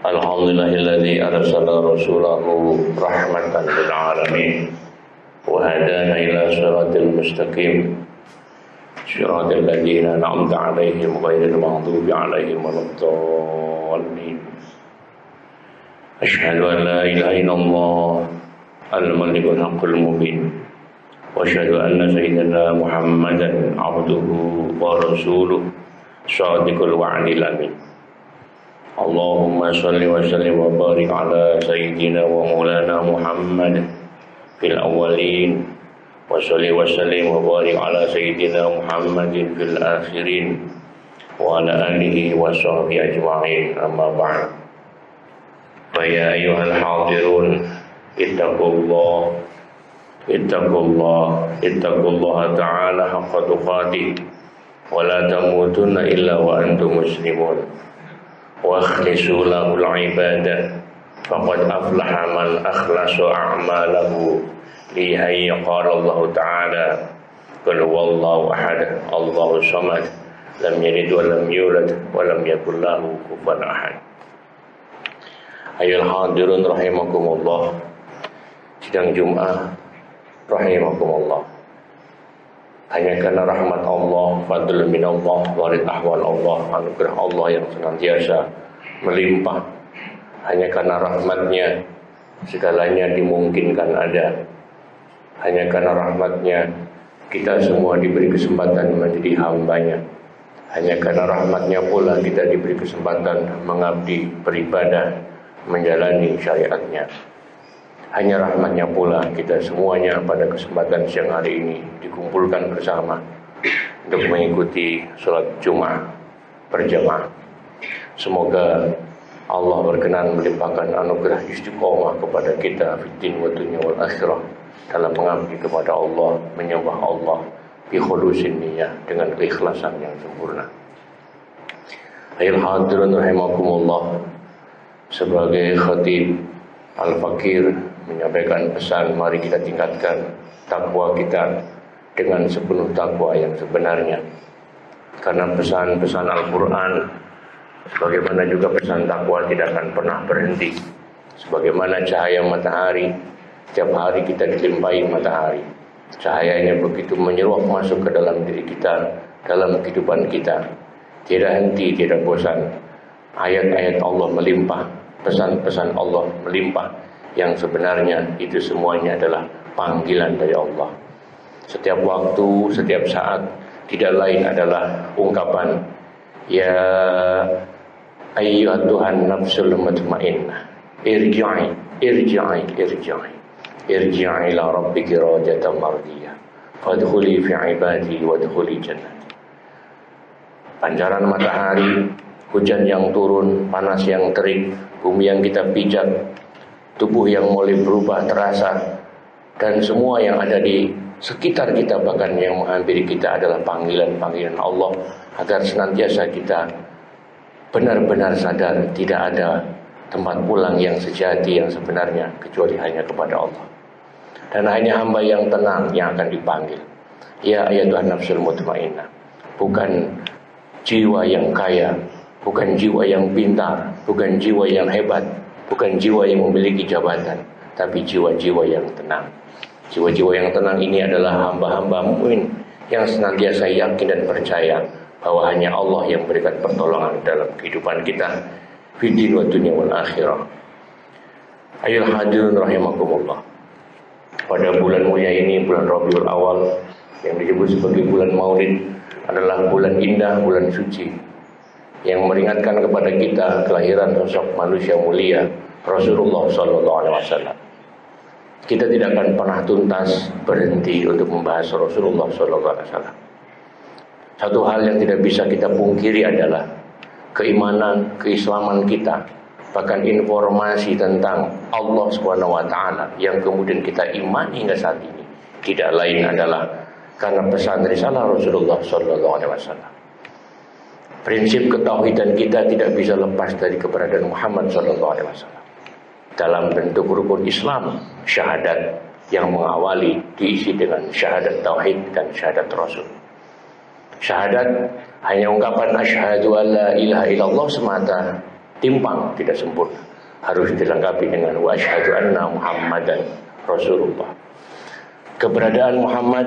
Alhamdulillahilladzi arsala rasulahu rahmatan lil alamin wa hadana ila siratal mustaqim siratal ladzina an'amta 'alaihim ghairil maghdubi 'alaihim waladdallin. Asyhadu an la ilaha illallah al-malikul haqqul mubin wa asyhadu anna sayyidina Muhammadan 'abduhu wa rasuluhu shadiqul wa'dil amin. Allahumma salli wa sallim wa barik ala sayyidina wa maulana Muhammad fil awwalin wa salli wa sallim wa barik ala sayyidina Muhammadin fil akhirin wa ala alihi wa sahbihi ajma'in, amma ba'd. Fa ya ayyuhal hadirun ittaqullaha ta'ala haqqa tuqatih wa la tamutunna illa wa antum muslimun wa akhlisu lahul ibadah faqad aflaha man akhlasa a'malahu lihi. Qala Allah ta'ala qul huwallahu ahad Allahu samad lam yalid wa lam yulad wa lam yakul lahu kufuwan ahad. Ayyuhal hadirun rahimakumullah, sidang Jumat rahimakumullah. Hanya karena rahmat Allah, fadl min Allah, warid ahwal Allah, anugerah Allah yang senantiasa melimpah. Hanya karena rahmatnya segalanya dimungkinkan ada. Hanya karena rahmatnya kita semua diberi kesempatan menjadi hambanya. Hanya karena rahmatnya pula kita diberi kesempatan mengabdi, beribadah, menjalani syariatnya. Hanya rahmatnya pula kita semuanya pada kesempatan siang hari ini dikumpulkan bersama untuk mengikuti sholat Jumat berjamaah. Semoga Allah berkenan melimpahkan anugerah istiqomah kepada kita fiddin wa dunya wal akhirah dalam mengabdi kepada Allah, menyembah Allah bi khulusin niyyah, dengan keikhlasan yang sempurna. Ayyuhal hadirun rahimakumullah, sebagai khatib Al-Fakir menyampaikan pesan, mari kita tingkatkan takwa kita dengan sepenuh takwa yang sebenarnya. Karena pesan-pesan Al-Quran sebagaimana juga pesan takwa tidak akan pernah berhenti. Sebagaimana cahaya matahari, setiap hari kita dilimpahi matahari. Cahayanya begitu menyeruak masuk ke dalam diri kita, dalam kehidupan kita. Tidak henti, tidak bosan. Ayat-ayat Allah melimpah, pesan-pesan Allah melimpah, yang sebenarnya itu semuanya adalah panggilan dari Allah. Setiap waktu, setiap saat, tidak lain adalah ungkapan ya ayyuhatuhan nafsul mutmainnah irji'i ila rabbiki radiyatan mardiyah fadkhuli fi ibadi wadkhuli jannati. Pancaran matahari, hujan yang turun, panas yang terik, bumi yang kita pijak, tubuh yang mulai berubah terasa, dan semua yang ada di sekitar kita, bahkan yang menghampiri kita, adalah panggilan-panggilan Allah agar senantiasa kita benar-benar sadar tidak ada tempat pulang yang sejati, yang sebenarnya, kecuali hanya kepada Allah. Dan hanya hamba yang tenang yang akan dipanggil. Ya ayyatuhan nafsul mutmainnah. Bukan jiwa yang kaya, bukan jiwa yang pintar, bukan jiwa yang hebat, bukan jiwa yang memiliki jabatan, tapi jiwa-jiwa yang tenang. Jiwa-jiwa yang tenang ini adalah hamba-hamba mukmin yang senantiasa yakin dan percaya bahwa hanya Allah yang memberikan pertolongan dalam kehidupan kita fiddin wa dunya wal akhirah. Ayyuhal hadirun rahimakumullah. Pada bulan mulia ini, bulan Rabiul Awal, yang disebut sebagai bulan Maulid, adalah bulan indah, bulan suci, yang meringatkan kepada kita kelahiran sosok manusia mulia Rasulullah SAW. Kita tidak akan pernah tuntas berhenti untuk membahas Rasulullah SAW. Satu hal yang tidak bisa kita pungkiri adalah keimanan, keislaman kita, bahkan informasi tentang Allah SWT yang kemudian kita imani hingga saat ini tidak lain adalah karena pesan risalah Rasulullah SAW. Prinsip ketauhidan kita tidak bisa lepas dari keberadaan Muhammad SAW. Dalam bentuk rukun Islam, syahadat yang mengawali diisi dengan syahadat tauhid dan syahadat Rasul. Syahadat Hanya ungkapan asyhadu alla ilaha illallah semata timpang, tidak sempurna. Harus dilengkapi dengan wa asyhadu anna Muhammadan Rasulullah. Keberadaan Muhammad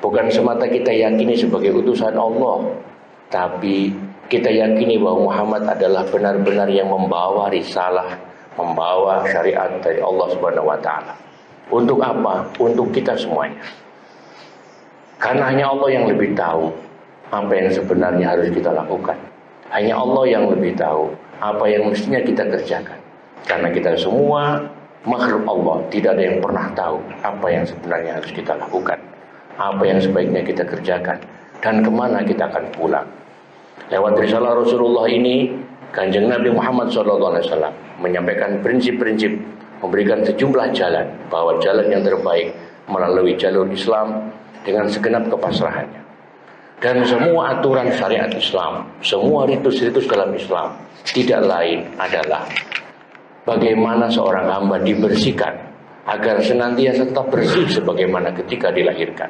bukan semata kita yakini sebagai utusan Allah, tapi kita yakini bahwa Muhammad adalah benar-benar yang membawa risalah, membawa syariat dari Allah Subhanahu wa taala. Untuk apa? Untuk kita semuanya. Karena hanya Allah yang lebih tahu apa yang sebenarnya harus kita lakukan. Hanya Allah yang lebih tahu apa yang mestinya kita kerjakan. Karena kita semua makhluk Allah, tidak ada yang pernah tahu apa yang sebenarnya harus kita lakukan, apa yang sebaiknya kita kerjakan, dan kemana kita akan pulang. Lewat risalah Rasulullah ini, Kanjeng Nabi Muhammad SAW menyampaikan prinsip-prinsip, memberikan sejumlah jalan, bahwa jalan yang terbaik melalui jalur Islam dengan segenap kepasrahannya. Dan semua aturan syariat Islam, semua ritus-ritus dalam Islam tidak lain adalah bagaimana seorang hamba dibersihkan agar senantiasa tetap bersih sebagaimana ketika dilahirkan.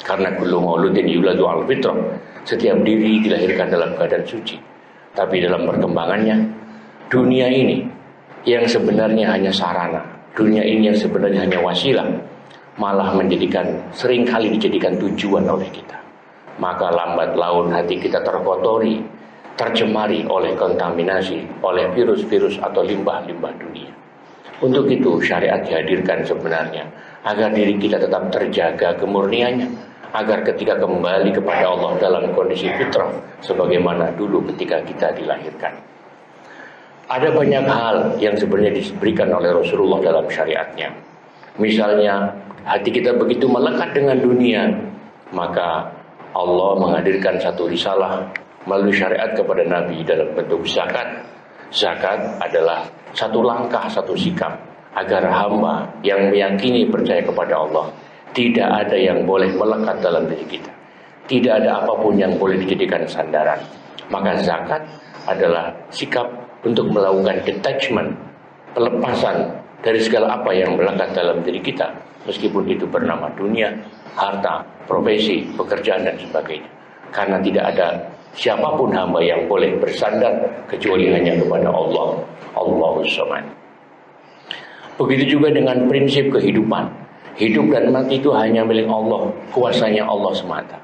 Karena kullu mauludin yuladu al fitrah, setiap diri dilahirkan dalam keadaan suci. Tapi dalam perkembangannya, dunia ini yang sebenarnya hanya sarana, dunia ini yang sebenarnya hanya wasilah, malah seringkali dijadikan tujuan oleh kita. Maka lambat laun hati kita terkotori, tercemari oleh kontaminasi, oleh virus-virus atau limbah-limbah dunia. Untuk itu syariat dihadirkan sebenarnya agar diri kita tetap terjaga kemurniannya, agar ketika kembali kepada Allah dalam kondisi fitrah sebagaimana dulu ketika kita dilahirkan. Ada banyak hal yang sebenarnya diberikan oleh Rasulullah dalam syariatnya. Misalnya hati kita begitu melekat dengan dunia, maka Allah menghadirkan satu risalah melalui syariat kepada Nabi dalam bentuk zakat. Zakat adalah satu langkah, satu sikap agar hamba yang meyakini percaya kepada Allah, tidak ada yang boleh melekat dalam diri kita, tidak ada apapun yang boleh dijadikan sandaran. Maka zakat adalah sikap untuk melakukan detachment, pelepasan dari segala apa yang melekat dalam diri kita, meskipun itu bernama dunia, harta, profesi, pekerjaan dan sebagainya. Karena tidak ada siapapun hamba yang boleh bersandar kecuali hanya kepada Allah, Allahus Samad. Begitu juga dengan prinsip kehidupan. Hidup dan mati itu hanya milik Allah, kuasanya Allah semata.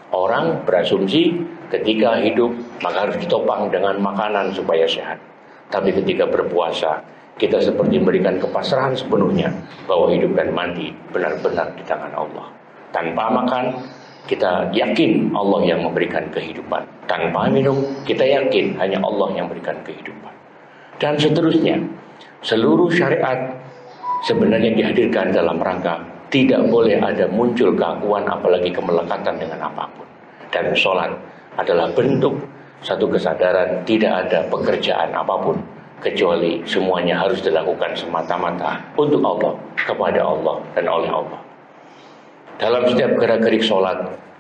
Orang berasumsi ketika hidup maka harus ditopang dengan makanan supaya sehat. Tapi ketika berpuasa, kita seperti memberikan kepasrahan sepenuhnya bahwa hidup dan mati benar-benar di tangan Allah. Tanpa makan, kita yakin Allah yang memberikan kehidupan. Tanpa minum, kita yakin hanya Allah yang memberikan kehidupan. Dan seterusnya, seluruh syariat sebenarnya dihadirkan dalam rangka tidak boleh ada muncul keakuan apalagi kemelekatan dengan apapun. Dan sholat adalah bentuk satu kesadaran tidak ada pekerjaan apapun kecuali semuanya harus dilakukan semata-mata untuk Allah, kepada Allah dan oleh Allah. Dalam setiap gerak-gerik sholat,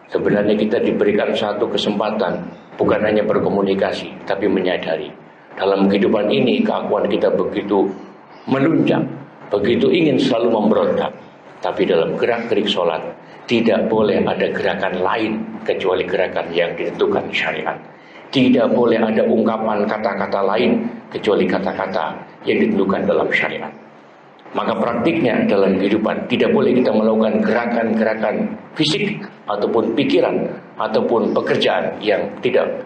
sebenarnya kita diberikan satu kesempatan, bukan hanya berkomunikasi, tapi menyadari. Dalam kehidupan ini, keakuan kita begitu melunjak, begitu ingin selalu memberontak. Tapi dalam gerak-gerik sholat, tidak boleh ada gerakan lain, kecuali gerakan yang ditentukan syariat. Tidak boleh ada ungkapan kata-kata lain, kecuali kata-kata yang ditentukan dalam syariat. Maka praktiknya dalam kehidupan tidak boleh kita melakukan gerakan-gerakan fisik ataupun pikiran ataupun pekerjaan yang tidak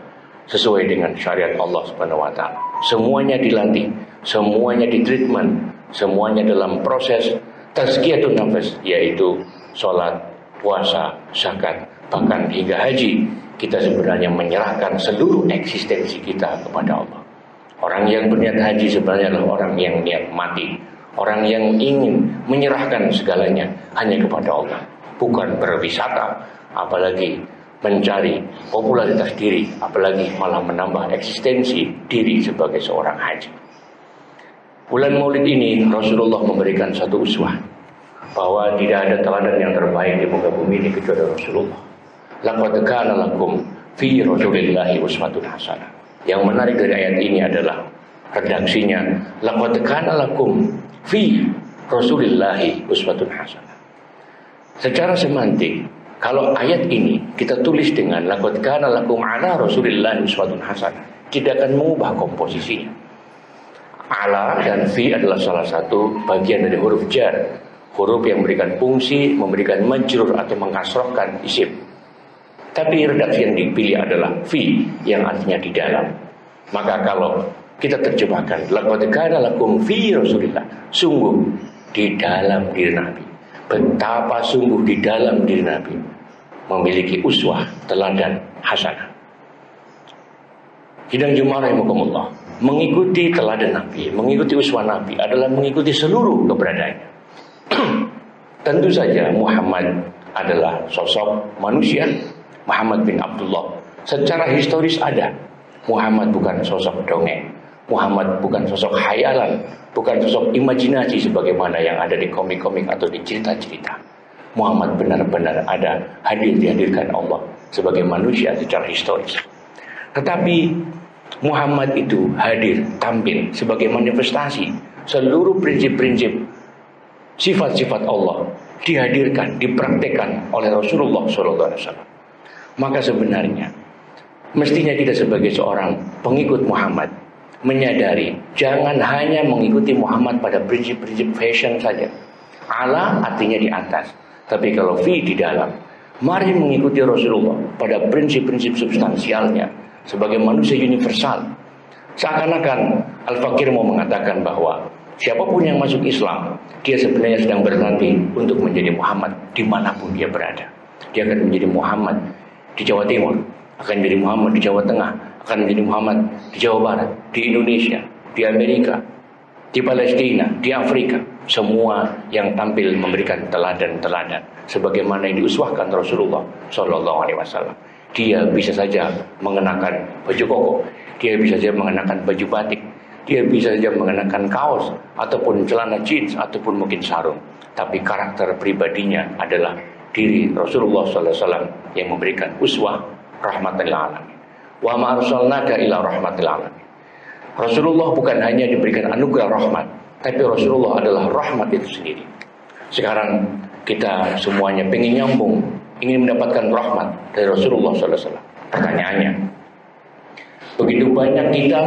sesuai dengan syariat Allah Subhanahu wa taala. Semuanya dilatih, semuanya ditreatment, semuanya dalam proses tazkiyatun nafas, yaitu sholat, puasa, zakat, bahkan hingga haji. Kita sebenarnya menyerahkan seluruh eksistensi kita kepada Allah. Orang yang berniat haji sebenarnya adalah orang yang niat mati. Orang yang ingin menyerahkan segalanya hanya kepada Allah, bukan berwisata, apalagi mencari popularitas diri, apalagi malah menambah eksistensi diri sebagai seorang haji. Bulan Maulid ini Rasulullah memberikan satu uswah bahwa tidak ada teladan yang terbaik di muka bumi ini kecuali Rasulullah. Laqad kana lakum fi Rasulillahi uswatun hasanah. Yang menarik dari ayat ini adalah redaksinya, laqad kana lakum fi Rasulillahi uswatun hasanah. Secara semantik, Kalau ayat ini kita tulis dengan laqad kana lakum ala Rasulillahi uswatun hasanah, tidak akan mengubah komposisinya. Ala dan fi adalah salah satu bagian dari huruf jar, huruf yang memberikan fungsi, memberikan majrur atau mengkasrohkan isim. Tapi redaksi yang dipilih adalah fi, yang artinya di dalam. Maka kalau kita terjemahkan laqad kana lakum fi Rasulillah, sungguh di dalam diri Nabi, betapa sungguh di dalam diri Nabi memiliki uswah, teladan hasanah. Sidang Jumat rahimakumullah, mengikuti teladan Nabi, mengikuti uswah Nabi adalah mengikuti seluruh keberadaannya. Tentu saja Muhammad adalah sosok manusia, Muhammad bin Abdullah. Secara historis ada. Muhammad bukan sosok dongeng, Muhammad bukan sosok khayalan, bukan sosok imajinasi sebagaimana yang ada di komik-komik atau di cerita-cerita. Muhammad benar-benar ada, dihadirkan Allah sebagai manusia secara historis. Tetapi Muhammad itu hadir, tampil sebagai manifestasi seluruh prinsip-prinsip sifat-sifat Allah dihadirkan, dipraktekkan oleh Rasulullah SAW. Maka sebenarnya mestinya kita sebagai seorang pengikut Muhammad menyadari jangan hanya mengikuti Muhammad pada prinsip-prinsip fashion saja. Ala artinya di atas, tapi kalau fi di dalam. Mari mengikuti Rasulullah pada prinsip-prinsip substansialnya sebagai manusia universal. Seakan-akan Al-Fakir mau mengatakan bahwa siapapun yang masuk Islam, dia sebenarnya sedang berlatih untuk menjadi Muhammad dimanapun dia berada. Dia akan menjadi Muhammad di Jawa Timur, akan menjadi Muhammad di Jawa Tengah, akan menjadi Muhammad di Jawa Barat, di Indonesia, di Amerika, di Palestina, di Afrika. Semua yang tampil memberikan teladan-teladan sebagaimana yang diuswahkan Rasulullah SAW. Dia bisa saja mengenakan baju koko, dia bisa saja mengenakan baju batik, dia bisa saja mengenakan kaos ataupun celana jeans ataupun mungkin sarung. Tapi karakter pribadinya adalah diri Rasulullah SAW yang memberikan uswah rahmatan lil alamin. Wa ma arsalnaka illa rahmatan lil alamin. Rasulullah bukan hanya diberikan anugerah rahmat, tapi Rasulullah adalah rahmat itu sendiri. Sekarang kita semuanya pengen nyambung, ingin mendapatkan rahmat dari Rasulullah SAW. Pertanyaannya, begitu banyak kita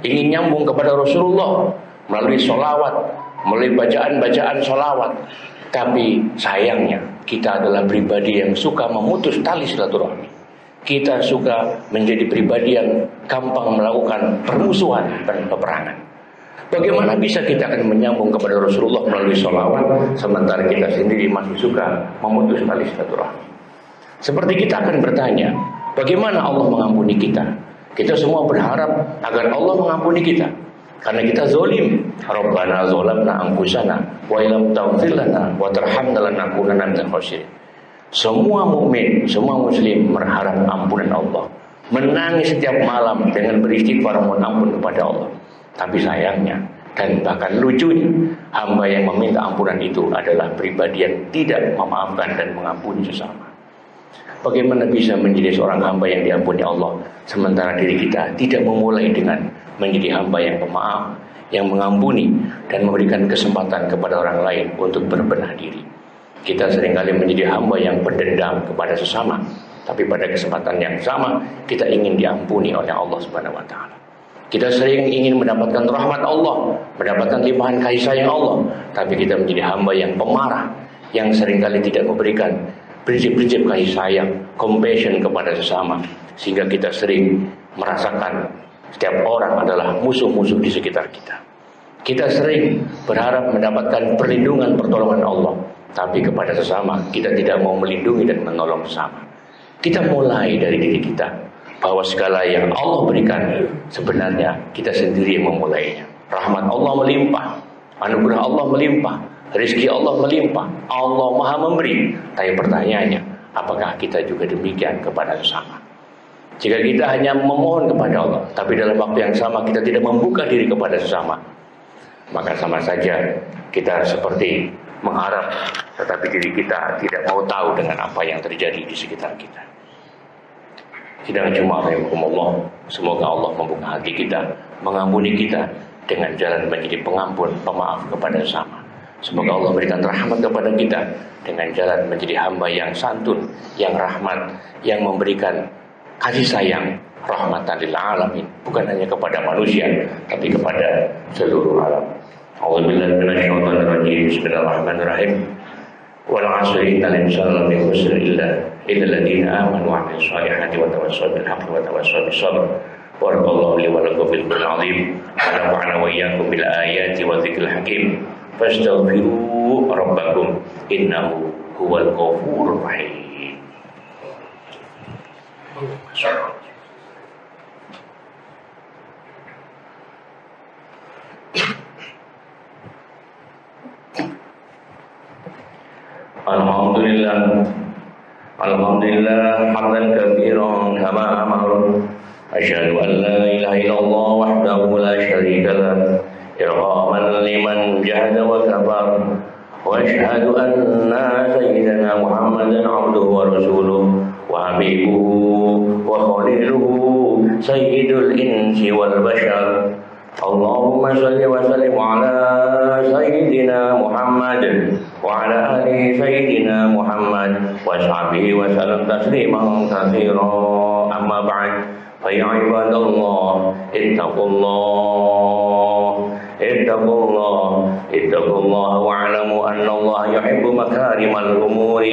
ingin nyambung kepada Rasulullah melalui sholawat, melalui bacaan-bacaan sholawat, tapi sayangnya kita adalah pribadi yang suka memutus tali silaturahmi. Kita suka menjadi pribadi yang gampang melakukan permusuhan dan peperangan. Bagaimana bisa kita akan menyambung kepada Rasulullah melalui sholawat, sementara kita sendiri masih suka memutus tali silaturahmi? Seperti kita akan bertanya, bagaimana Allah mengampuni kita? Kita semua berharap agar Allah mengampuni kita, karena kita zalim. Rabbana zalamna anfusana wa illam taghfir lana wa tarhamna lanakunanna minal khasirin. Semua mukmin, semua muslim berharap ampunan Allah, menangis setiap malam dengan beristighfar mohon ampun kepada Allah. Tapi sayangnya dan bahkan lucunya, hamba yang meminta ampunan itu adalah pribadi yang tidak memaafkan dan mengampuni sesama. Bagaimana bisa menjadi seorang hamba yang diampuni Allah, sementara diri kita tidak memulai dengan menjadi hamba yang pemaaf, yang mengampuni dan memberikan kesempatan kepada orang lain untuk berbenah diri. Kita seringkali menjadi hamba yang berdendam kepada sesama, tapi pada kesempatan yang sama kita ingin diampuni oleh Allah Subhanahu wa taala. Kita sering ingin mendapatkan rahmat Allah, mendapatkan limpahan kasih sayang Allah, tapi kita menjadi hamba yang pemarah, yang seringkali tidak memberikan prinsip-prinsip kasih sayang, compassion kepada sesama, sehingga kita sering merasakan setiap orang adalah musuh-musuh di sekitar kita. Kita sering berharap mendapatkan perlindungan pertolongan Allah, tapi kepada sesama kita tidak mau melindungi dan menolong sesama. Kita mulai dari diri kita, bahwa segala yang Allah berikan sebenarnya kita sendiri yang memulainya. Rahmat Allah melimpah, anugerah Allah melimpah, rezeki Allah melimpah, Allah Maha memberi. Tapi pertanyaannya, apakah kita juga demikian kepada sesama? Jika kita hanya memohon kepada Allah, tapi dalam waktu yang sama kita tidak membuka diri kepada sesama, maka sama saja kita seperti mengharap, tetapi diri kita tidak mau tahu dengan apa yang terjadi di sekitar kita. Sidang Jumat rahimakumullah, semoga Allah membuka hati kita, mengampuni kita dengan jalan menjadi pengampun, pemaaf kepada sesama. Semoga Allah berikan rahmat kepada kita dengan jalan menjadi hamba yang santun, yang rahmat, yang memberikan kasih sayang, rahmatan lil alamin, bukan hanya kepada manusia tapi kepada seluruh alam. A'udzubillahi minasyaitonir rajim. Bismillahirrahmanirrahim. Wal 'asri innal insana lafi khusr illa alladziina aamanu wa 'amilus shalihati wa tawassaw bil haqqi wa tawassaw bis sabr. Barakallahu li wa lakum fil Qur'anil 'azim wa nafa'ana wa iyyakum bil ayati wa dzikril hakim. Fastaghfiru rabbakum innahu huwal ghafurur rahim. Alhamdulillah hamdan katsiran kama amara. Asyhadu an la ilaha illallah wahdahu la syarika lah. إرغاما لمن جهد وكفر وأشهد أن سيدنا محمدا عبده ورسوله وحبيبه وخليله سيد الإنس والبشر اللهم صل وسلم على سيدنا محمد وعلى آل سيدنا محمد وصحبه وسلم تسليما كثيرا أما بعد فيا عباد الله اتقوا الله واعلموا أن الله يحب مكارم الأمور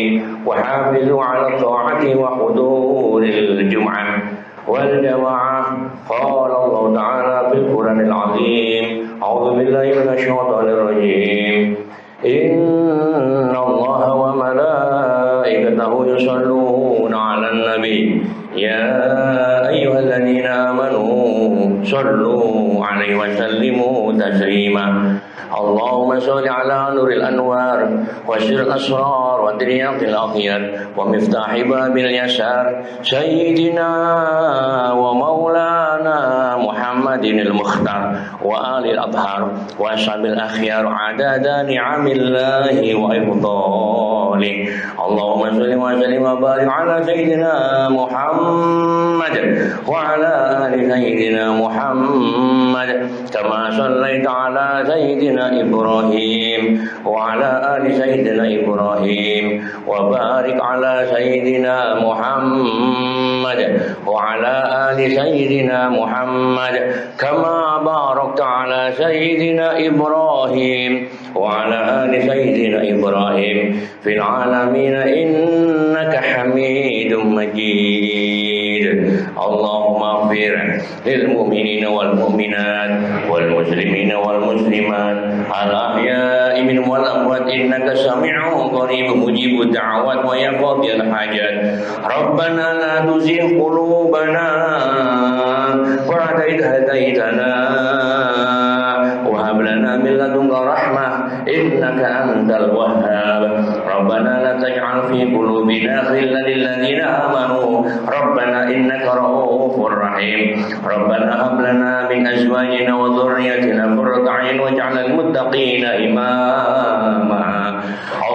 وحافظوا على الطاعة وحضور الجمعة والجماعة. قال الله تعالى في القرآن العظيم أعوذ بالله من الشيطان الرجيم إن الله وملائكته يصلون على النبي يا أيها الذين آمنوا صلوا عليه وسلموا تسليما. اللهم صل على نور الأنوار وسر الأسرار ودرياق الأخيار ومفتاح باب اليسار سيدنا ومولانا محمد المختار وآل الأطهار وأصحاب الأخيار عدد نعم الله وإفضاله. اللهم صل وسلم وبارك على سيدنا محمد وعلى آل سيدنا محمد كما صليت على سيدنا إبراهيم وعلى آل سيدنا إبراهيم وبارك على سيدنا محمد وعلى آل سيدنا محمد كما باركت على سيدنا إبراهيم وعلى آل سيدنا إبراهيم في العالمين إنك حميد مجيد. اللهم اغفر للمؤمنين والمؤمنات والمسلمين والمسلمات الأحياء منهم والأموات إنك سميع قريب مجيب الدعوات ويقضي الحاجات. ربنا لا تزغ قلوبنا بعد إذ هديتنا وهب لنا من لدنك رحمة إنك أنت الوهاب. ربنا لا تجعل في قلوبنا غلا للذين آمنوا ربنا إنك رؤوف رحيم. ربنا هب لنا من أزواجنا وذريتنا قرة أعين واجعلنا للمتقين إماما.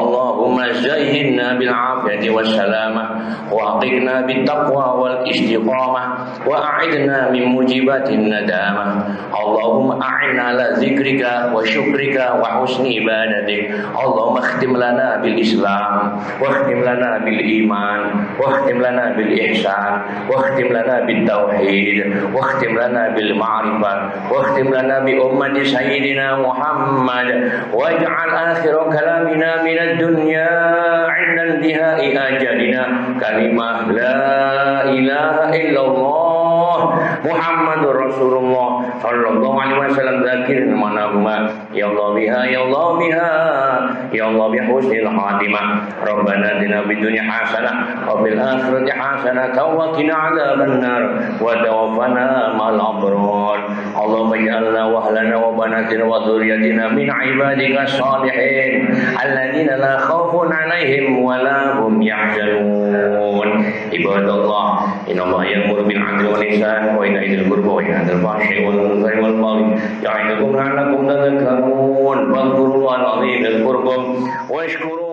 اللهم زينا بالعافية والسلامة وأعطنا بالتقوى والاستقامة وأعذنا من موجبات الندامة. اللهم أعنا على ذكرك وشكرك وحسن عبادتك. اللهم اختم لنا بالإسلام واختم لنا بالإيمان واختم لنا بالإحسان واختم لنا بالتوحيد واختم لنا بالمعرفة واختم لنا بأمة سيدنا محمد واجعل آخر كلامنا من الدنيا عند انتهاء أجلنا كلمة لا إله إلا الله محمد رسول الله صلى الله عليه وسلم. ذاكرنا منهما يا الله بها يا الله بها يا الله بحسن الخاتمة. ربنا آتنا في الدنيا حسنة وفي الآخرة حسنة وقنا عذاب النار وتوفنا مع الأبرار. اللهم اجعلنا وأهلنا وبناتنا وذريتنا من عبادك الصالحين الذين لا خوف عليهم ولا هم يحزنون. عباد الله إن الله يأمر بالعدل والإحسان وإيتاء ذي القربى وينهى عن الفحشاء والمنكر والبغي يعظكم لعلكم تذكرون. فاذكروا الله العظيم يذكركم واشكروا